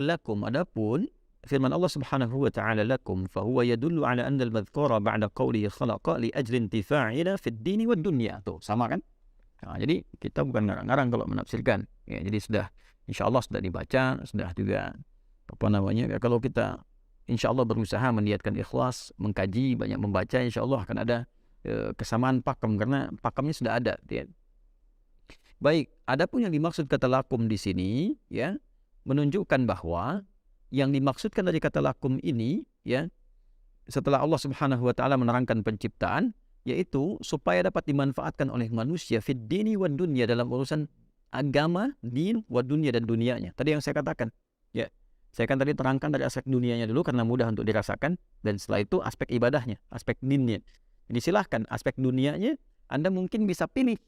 lakum, adapun firman Allah Subhanahu wa taala lakum fa huwa yadullu ala anna al-madhkura ba'da qawlihi khalaqa li ajli intifa'ina fid dini wad dunya. Tuh, sama kan? Nah, jadi kita bukan ngarang-ngarang kalau menafsirkan. Ya, jadi sudah insyaallah sudah dibaca, sudah juga apa namanya? Ya, kalau kita insyaallah berusaha meniatkan ikhlas, mengkaji, banyak membaca, insyaallah akan ada kesamaan pakem karena pakemnya sudah ada, ya. Baik, adapun yang dimaksud kata lakum di sini, ya, menunjukkan bahwa yang dimaksudkan dari kata lakum ini, ya, setelah Allah Subhanahu wa taala menerangkan penciptaan, yaitu supaya dapat dimanfaatkan oleh manusia fid dini wad dunya, dalam urusan agama, din wad dunya, dan dunianya. Tadi yang saya katakan, ya. Saya kan tadi terangkan dari aspek dunianya dulu karena mudah untuk dirasakan, dan setelah itu aspek ibadahnya, aspek dinnya. Jadi silahkan aspek dunianya Anda mungkin bisa pilih.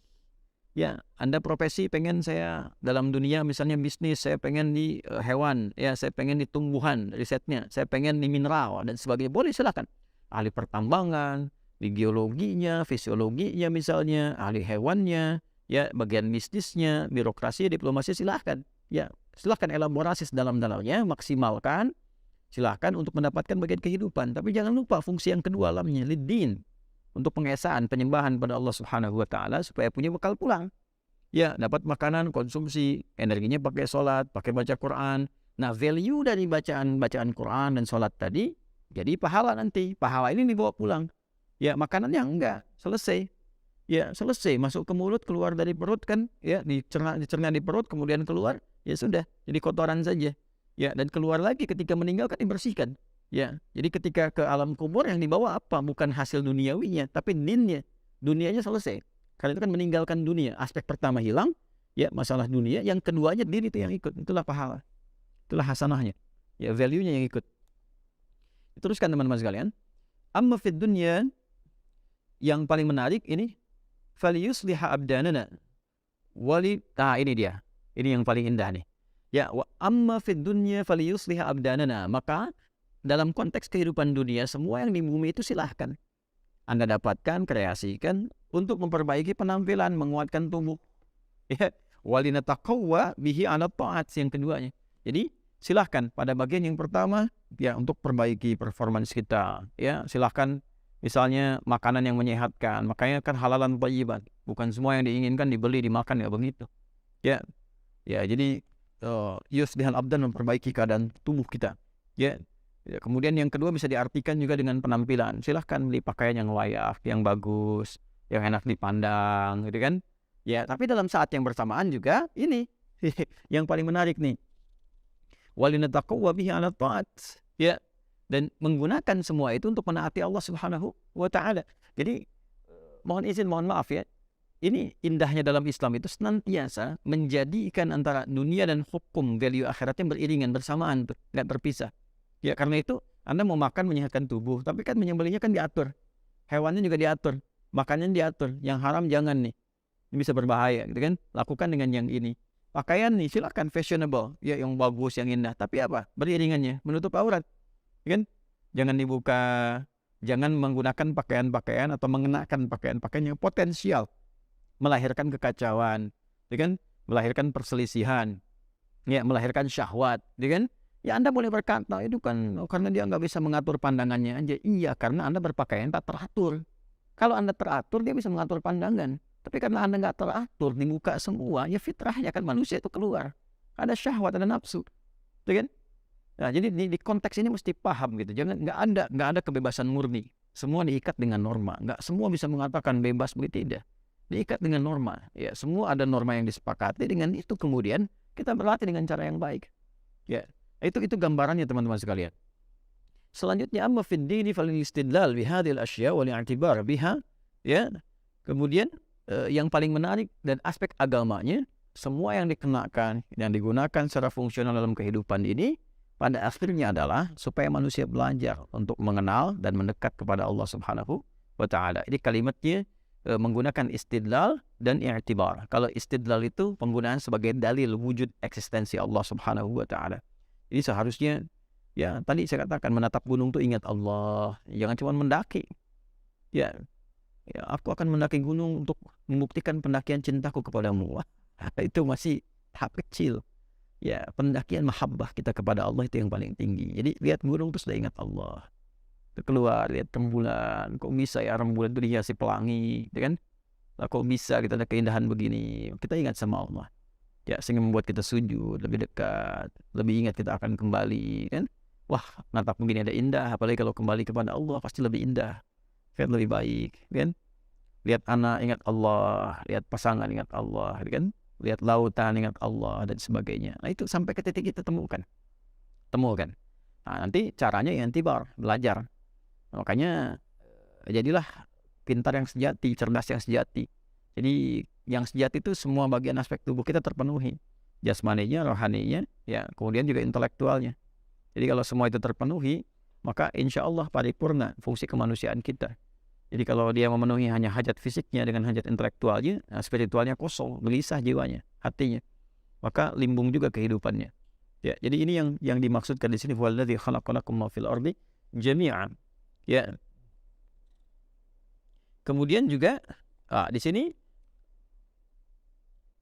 Ya, Anda profesi pengen saya dalam dunia misalnya bisnis, saya pengen di hewan, ya, saya pengen di tumbuhan risetnya, saya pengen di mineral dan sebagainya. Boleh, silakan. Ahli pertambangan, di geologinya, fisiologinya misalnya, ahli hewannya, ya, bagian bisnisnya, birokrasi, diplomasi, silahkan. Ya, silahkan elaborasi sedalam-dalamnya, maksimalkan, silahkan untuk mendapatkan bagian kehidupan. Tapi jangan lupa fungsi yang kedua alamnya, lidin, untuk pengesaan, penyembahan pada Allah Subhanahu wa taala supaya punya bekal pulang. Ya, dapat makanan, konsumsi, energinya pakai sholat, pakai baca Quran. Nah, value dari bacaan Quran dan sholat tadi jadi pahala nanti. Pahala ini dibawa pulang. Ya, makanannya enggak, selesai. Ya, selesai, masuk ke mulut, keluar dari perut kan, ya, dicerna di perut, kemudian keluar, ya sudah, jadi kotoran saja. Ya, dan keluar lagi ketika meninggal kan dibersihkan. Ya, jadi ketika ke alam kubur yang dibawa apa? Bukan hasil duniawinya, tapi dinnya. Dunianya selesai. Karena itu kan meninggalkan dunia. Aspek pertama hilang, ya, masalah dunia. Yang keduanya din itu yang ikut. Itulah pahala. Itulah hasanahnya. Ya, value-nya yang ikut. Teruskan teman-teman sekalian. Amma fid dunya, yang paling menarik ini, falyusliha abdanana. Ini dia. Ini yang paling indah nih. Ya, wa amma fid dunya falyusliha abdanana. Maka dalam konteks kehidupan dunia, semua yang di bumi itu silahkan Anda dapatkan, kreasikan untuk memperbaiki penampilan, menguatkan tubuh. Ya, walinataqawwa bihi 'ala ta'at, yang keduanya. Jadi silahkan pada bagian yang pertama, ya, untuk perbaiki performance kita. Ya, silahkan misalnya makanan yang menyehatkan, makanya kan halalan thayyiban. Bukan semua yang diinginkan dibeli, dimakan, ya begitu. Ya, ya, jadi yuslihan abdan, memperbaiki keadaan tubuh kita. Ya. Ya, kemudian yang kedua bisa diartikan juga dengan penampilan. Silahkan beli pakaian yang layak, yang bagus, yang enak dipandang, gitu kan? Ya, tapi dalam saat yang bersamaan juga ini yang paling menarik nih. Walinataqawwa bihi 'ala ta'at. Ya, dan menggunakan semua itu untuk menaati Allah Subhanahu wa taala. Jadi mohon izin, mohon maaf ya. Ini indahnya dalam Islam itu senantiasa menjadikan antara dunia dan hukum value akhiratnya beriringan, bersamaan tuh, nggak terpisah. Ya, karena itu Anda mau makan menyehatkan tubuh, tapi kan menyembelihnya kan diatur. Hewannya juga diatur, makannya diatur. Yang haram jangan nih. Ini bisa berbahaya, gitu kan? Lakukan dengan yang ini. Pakaian nih, silakan fashionable, ya, yang bagus, yang indah. Tapi apa? Beriringannya, menutup aurat, ya kan? Jangan dibuka, jangan menggunakan pakaian-pakaian atau mengenakan pakaian-pakaian yang potensial melahirkan kekacauan, ya kan? Melahirkan perselisihan, ya, melahirkan syahwat, ya kan? Ya, Anda boleh berkata itu kan karena dia nggak bisa mengatur pandangannya aja. Iya, karena Anda berpakaian tak teratur. Kalau Anda teratur, dia bisa mengatur pandangan. Tapi karena Anda nggak teratur, dibuka semua, ya fitrahnya kan manusia itu keluar. Ada syahwat, ada nafsu, gitu kan? Nah, jadi di konteks ini mesti paham gitu. Jangan, nggak ada kebebasan murni. Semua diikat dengan norma. Nggak semua bisa mengatakan bebas, begitu, tidak. Diikat dengan norma. Ya, semua ada norma yang disepakati. Dengan itu kemudian kita berlatih dengan cara yang baik. Ya. Itu gambarannya teman-teman sekalian. Selanjutnya, amma fid dini falil istidlal bihadhil asya wal i'tibar biha. Ya. Kemudian yang paling menarik dan aspek agamanya, semua yang dikenakan, yang digunakan secara fungsional dalam kehidupan ini pada akhirnya adalah supaya manusia belajar untuk mengenal dan mendekat kepada Allah Subhanahu wa taala. Ini kalimatnya menggunakan istidlal dan i'tibar. Kalau istidlal itu penggunaan sebagai dalil wujud eksistensi Allah Subhanahu wa taala. Ini seharusnya, ya, tadi saya katakan menatap gunung tuh ingat Allah, jangan cuma mendaki. Ya, ya, aku akan mendaki gunung untuk membuktikan pendakian cintaku kepadamu. Wah, itu masih tahap kecil. Ya, pendakian mahabbah kita kepada Allah itu yang paling tinggi. Jadi lihat gunung terus sudah ingat Allah. Keluar lihat rembulan, kok bisa ya rembulan itu dihiasi pelangi, ya kan? Lah kok bisa kita ada keindahan begini? Kita ingat sama Allah. Ya, sehingga membuat kita sujud lebih dekat, lebih ingat kita akan kembali, kan? Wah, natap begini ada indah, apalagi kalau kembali kepada Allah pasti lebih indah, kan lebih baik, kan? Lihat anak ingat Allah, lihat pasangan ingat Allah, kan? Lihat lautan ingat Allah dan sebagainya. Nah, itu sampai ke titik kita temukan. Nah, nanti caranya yang tibar, belajar. Makanya jadilah pintar yang sejati, cerdas yang sejati. Jadi yang sejati itu semua bagian aspek tubuh kita terpenuhi, jasmaninya, rohaninya, ya, kemudian juga intelektualnya. Jadi kalau semua itu terpenuhi, maka insya Allah paripurna fungsi kemanusiaan kita. Jadi kalau dia memenuhi hanya hajat fisiknya dengan hajat intelektualnya, nah spiritualnya kosong, gelisah jiwanya, hatinya, maka limbung juga kehidupannya. Ya, jadi ini yang dimaksudkan di sini, walladzi khalaqalakum ma fil ardi jami'an. Ya. Kemudian juga di sini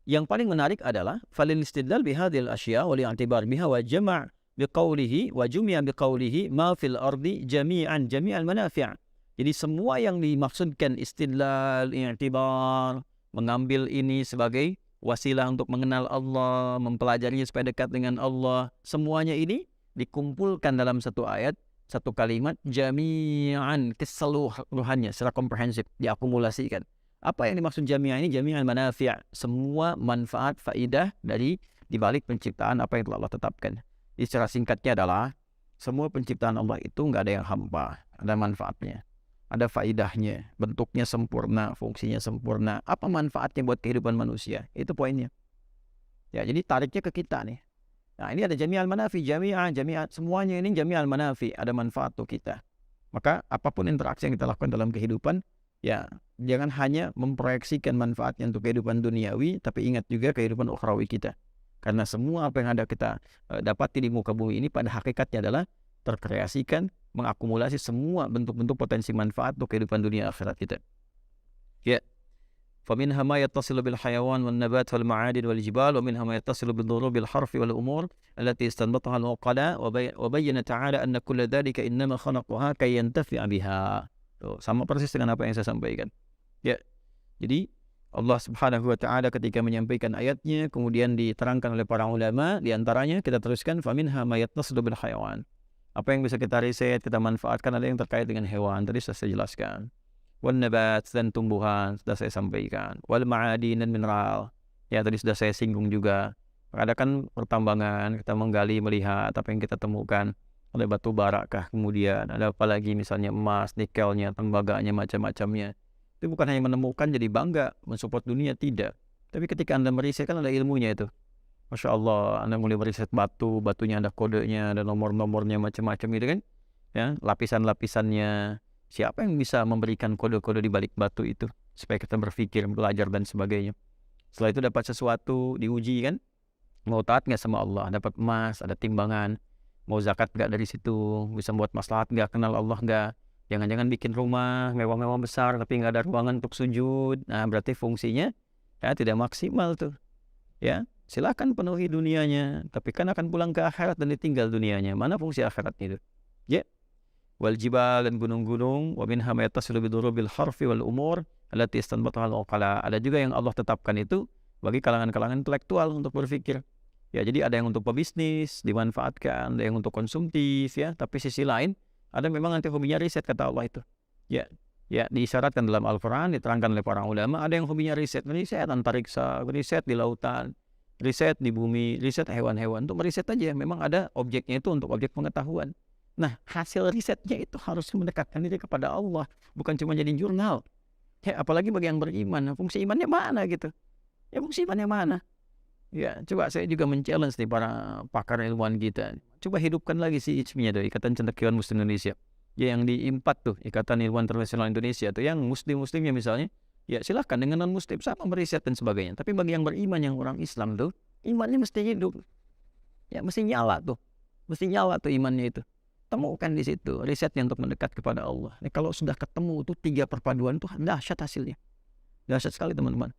yang paling menarik adalah falil istidlal bihadhil asya wa li'tibar biha wa jama' biqaulihi wa jumia biqaulihi ma fil ardi jami'an jami'al manafi'. Jadi semua yang dimaksudkan istidlal, i'tibar, mengambil ini sebagai wasilah untuk mengenal Allah, mempelajarinya supaya dekat dengan Allah, semuanya ini dikumpulkan dalam satu ayat, satu kalimat, jami'an, keseluruhannya secara komprehensif, diakumulasikan. Apa yang dimaksud jami'an ini? Jami'an manafi', semua manfaat, faidah dari dibalik penciptaan apa yang telah Allah tetapkan. Jadi secara singkatnya adalah semua penciptaan Allah itu nggak ada yang hampa, ada manfaatnya, ada faidahnya, bentuknya sempurna, fungsinya sempurna. Apa manfaatnya buat kehidupan manusia? Itu poinnya. Ya, jadi tariknya ke kita nih. Nah, ini ada jami'al manafi, jami'ah, semuanya ini jami'al manafi, ada manfaat untuk kita. Maka apapun interaksi yang kita lakukan dalam kehidupan, ya jangan hanya memproyeksikan manfaatnya untuk kehidupan duniawi, tapi ingat juga kehidupan ukhrawi kita. Karena semua apa yang ada kita dapati di muka bumi ini pada hakikatnya adalah terkreasikan, mengakumulasi semua bentuk-bentuk potensi manfaat untuk kehidupan dunia akhirat kita. Ya. فمنها ما يتصل بالحيوان والنبات والمعادن والجبال ومنها ما يتصل بالضروب الحرف والأمور التي استنبطها العقلاء وبين تعالى أن كل ذلك إنما خلقها كي ينتفع بها. Sama persis dengan apa yang saya sampaikan. Ya. Jadi Allah Subhanahu wa taala ketika menyampaikan ayatnya kemudian diterangkan oleh para ulama, di antaranya kita teruskan faminha ma yattasilu bil hayawan. Apa yang bisa kita riset, kita manfaatkan ada yang terkait dengan hewan, tadi sudah saya jelaskan. Wal nabat dan tumbuhan sudah saya sampaikan. Wal ma'adin dan mineral, ya tadi sudah saya singgung juga. Ada kan pertambangan, kita menggali melihat apa yang kita temukan, ada batu bara kah, kemudian ada apa lagi misalnya emas, nikelnya, tembaganya, macam-macamnya. Itu bukan hanya menemukan jadi bangga mensupport dunia, tidak. Tapi ketika Anda meriset kan ada ilmunya itu. Masya Allah, Anda mulai meriset batu, batunya ada kodenya, ada nomor-nomornya, macam-macam gitu kan. Ya, lapisan-lapisannya. Siapa yang bisa memberikan kode-kode di balik batu itu supaya kita berpikir, belajar dan sebagainya. Setelah itu dapat sesuatu, diuji kan. Mau taat nggak sama Allah, dapat emas, ada timbangan. Mau zakat nggak dari situ, bisa buat maslahat nggak, kenal Allah nggak. Jangan-jangan bikin rumah mewah-mewah besar tapi nggak ada ruangan untuk sujud. Nah, berarti fungsinya ya tidak maksimal tuh. Ya, silakan penuhi dunianya, tapi kan akan pulang ke akhirat dan ditinggal dunianya. Mana fungsi akhiratnya itu? Ya. Wal jibal dan gunung-gunung, wa minha ma yattasilu bidurubil harfi wal umur allati istanbataha al-uqala. Ada juga yang Allah tetapkan itu bagi kalangan-kalangan intelektual untuk berpikir. Ya, jadi ada yang untuk pebisnis dimanfaatkan, ada yang untuk konsumtif ya, tapi sisi lain ada memang nanti hobinya riset kata Allah itu. Ya, ya diisyaratkan dalam Al-Qur'an, diterangkan oleh para ulama, ada yang hobinya riset antariksa, riset di lautan, riset di bumi, riset hewan-hewan, untuk meriset aja. Memang ada objeknya itu untuk objek pengetahuan. Nah, hasil risetnya itu harus mendekatkan diri kepada Allah, bukan cuma jadi jurnal. Ya, apalagi bagi yang beriman, fungsi imannya mana gitu? Ya, fungsi imannya mana? Ya, coba saya juga men-challenge nih para pakar ilmuwan kita. Coba hidupkan lagi si ICMI-nya tuh, Ikatan Cendekiawan Muslim Indonesia. Ya, yang di IMPAT tuh, Ikatan Ilmuwan Internasional Indonesia tuh, yang muslim-muslimnya misalnya, ya silahkan dengan non-muslim sama meriset dan sebagainya. Tapi bagi yang beriman, yang orang Islam tuh, imannya mesti hidup. Ya, mesti nyala tuh. Mesti nyala tuh imannya itu. Temukan di situ risetnya untuk mendekat kepada Allah. Nah, kalau sudah ketemu tuh 3 perpaduan tuh dahsyat hasilnya. Dahsyat sekali teman-teman.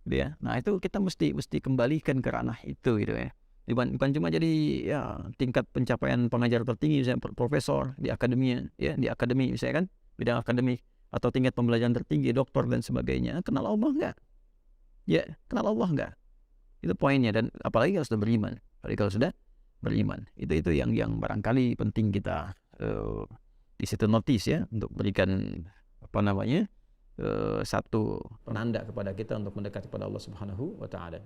Ya. Nah, itu kita mesti kembalikan ke ranah itu gitu ya. Bukan cuma jadi ya tingkat pencapaian pengajar tertinggi misalnya profesor di akademia, ya di akademi misalnya kan, bidang akademik, atau tingkat pembelajaran tertinggi doktor dan sebagainya. Kenal Allah enggak? Ya, kenal Allah enggak? Itu poinnya. Dan apalagi kalau sudah beriman. Apalagi kalau sudah beriman. Itu yang barangkali penting kita di situ notice ya, untuk berikan satu penanda kepada kita untuk mendekat kepada Allah Subhanahu wa taala.